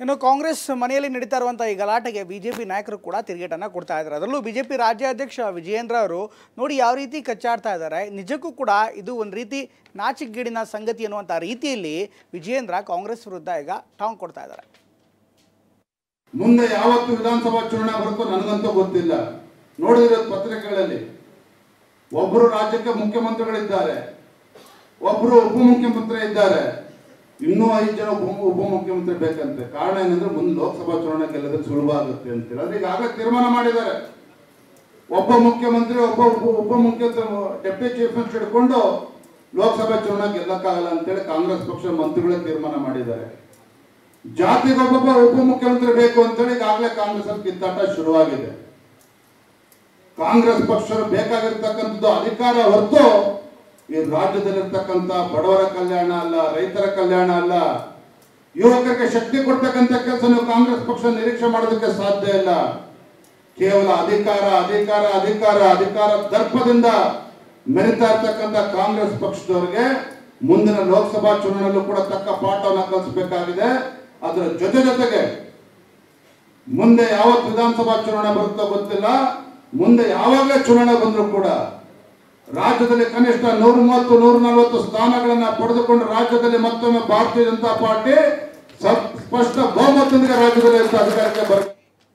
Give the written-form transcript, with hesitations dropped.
ಇನ್ನು ಕಾಂಗ್ರೆಸ್ ಮನೆಯಲ್ಲಿ ನಡೀತಾ ಇರುವಂಥ ಈ ಗಲಾಟೆಗೆ ಬಿಜೆಪಿ ನಾಯಕರು ಕೂಡ ತಿರುಗೇಟನ್ನು ಕೊಡ್ತಾ ಇದ್ದಾರೆ. ಅದರಲ್ಲೂ ಬಿಜೆಪಿ ರಾಜ್ಯಾಧ್ಯಕ್ಷ ವಿಜಯೇಂದ್ರ ಅವರು ನೋಡಿ ಯಾವ ರೀತಿ ಕಚ್ಚಾಡ್ತಾ ಇದ್ದಾರೆ. ನಿಜಕ್ಕೂ ಕೂಡ ಇದು ಒಂದು ರೀತಿ ನಾಚಿಕೆಗೇಡಿನ ಸಂಗತಿ ಅನ್ನುವಂಥ ರೀತಿಯಲ್ಲಿ ವಿಜಯೇಂದ್ರ ಕಾಂಗ್ರೆಸ್ ವಿರುದ್ಧ ಈಗ ಟಾಂಗ್ ಕೊಡ್ತಾ ಇದ್ದಾರೆ. ಮುಂದೆ ಯಾವತ್ತು ವಿಧಾನಸಭಾ ಚುನಾವಣೆ ಬರುತ್ತೋ ನನಗಂತೂ ಗೊತ್ತಿಲ್ಲ. ನೋಡಿದಿರೋ ಪತ್ರಿಕೆಗಳಲ್ಲಿ ಒಬ್ಬರು ರಾಜ್ಯಕ್ಕೆ ಮುಖ್ಯಮಂತ್ರಿಗಳಿದ್ದಾರೆ, ಒಬ್ಬರು ಉಪಮುಖ್ಯಮಂತ್ರಿ ಇದ್ದಾರೆ, ಇನ್ನೂ 5 ಜನ ಉಪಮುಖ್ಯಮಂತ್ರಿ ಬೇಕಂತೆ. ಕಾರಣ ಏನಂದ್ರೆ ಮುಂದೆ ಲೋಕಸಭಾ ಚುನಾವಣೆ ಗೆಲ್ಲೋದಕ್ಕೆ ಸುಲಭ ಆಗುತ್ತೆ ಅಂತೇಳಿ ಅದು ಈಗಾಗಲೇ ತೀರ್ಮಾನ ಮಾಡಿದ್ದಾರೆ. ಒಬ್ಬ ಮುಖ್ಯಮಂತ್ರಿ ಒಬ್ಬ ಉಪಮುಖ್ಯಮಂತ್ರಿ ಡೆಪ್ಯೂಟಿ ಚೀಫ್ ಮಿನಿಸ್ಟರ್ ಹಿಡ್ಕೊಂಡು ಲೋಕಸಭಾ ಚುನಾವಣೆ ಗೆಲ್ಲಕ್ಕಾಗಲ್ಲ ಅಂತೇಳಿ ಕಾಂಗ್ರೆಸ್ ಪಕ್ಷ ಮಂತ್ರಿಗಳೇ ತೀರ್ಮಾನ ಮಾಡಿದ್ದಾರೆ. ಜಾತಿಗೊಬ್ಬೊಬ್ಬ ಉಪಮುಖ್ಯಮಂತ್ರಿ ಬೇಕು ಅಂತೇಳಿ ಈಗಾಗಲೇ ಕಾಂಗ್ರೆಸ್ ಅಲ್ಲಿ ಕಿತ್ತಾಟ ಶುರುವಾಗಿದೆ. ಕಾಂಗ್ರೆಸ್ ಪಕ್ಷರು ಬೇಕಾಗಿರ್ತಕ್ಕಂಥದ್ದು ಅಧಿಕಾರ ಹೊರತು ಈ ರಾಜ್ಯದಲ್ಲಿರ್ತಕ್ಕಂಥ ಬಡವರ ಕಲ್ಯಾಣ ಅಲ್ಲ, ರೈತರ ಕಲ್ಯಾಣ ಅಲ್ಲ, ಯುವಕರಿಗೆ ಶಕ್ತಿ ಕೊಡ್ತಕ್ಕಂಥ ಕೆಲಸ ನೀವು ಕಾಂಗ್ರೆಸ್ ಪಕ್ಷ ನಿರೀಕ್ಷೆ ಮಾಡೋದಕ್ಕೆ ಸಾಧ್ಯ ಇಲ್ಲ. ಕೇವಲ ಅಧಿಕಾರ ಅಧಿಕಾರ ಅಧಿಕಾರ ಅಧಿಕಾರ ದರ್ಪದಿಂದ ಮೆರಿತಾ ಇರ್ತಕ್ಕಂಥ ಕಾಂಗ್ರೆಸ್ ಪಕ್ಷದವರಿಗೆ ಮುಂದಿನ ಲೋಕಸಭಾ ಚುನಾವಣೆಯಲ್ಲೂ ಕೂಡ ತಕ್ಕ ಪಾಠವನ್ನು ಕಲಿಸಬೇಕಾಗಿದೆ. ಅದರ ಜೊತೆಗೆ ಮುಂದೆ ಯಾವತ್ತು ವಿಧಾನಸಭಾ ಚುನಾವಣೆ ಬರುತ್ತೋ ಗೊತ್ತಿಲ್ಲ, ಮುಂದೆ ಯಾವಾಗಲೇ ಚುನಾವಣೆ ಬಂದರೂ ಕೂಡ ರಾಜ್ಯದಲ್ಲಿ ಕನಿಷ್ಠ 130-140 ಸ್ಥಾನಗಳನ್ನು ಪಡೆದುಕೊಂಡು ರಾಜ್ಯದಲ್ಲಿ ಮತ್ತೊಮ್ಮೆ ಭಾರತೀಯ ಜನತಾ ಪಾರ್ಟಿ ಸ್ಪಷ್ಟ ಬಹುಮತದೊಂದಿಗೆ ರಾಜ್ಯದಲ್ಲಿ ಅಧಿಕಾರಕ್ಕೆ ಬರುತ್ತೆ.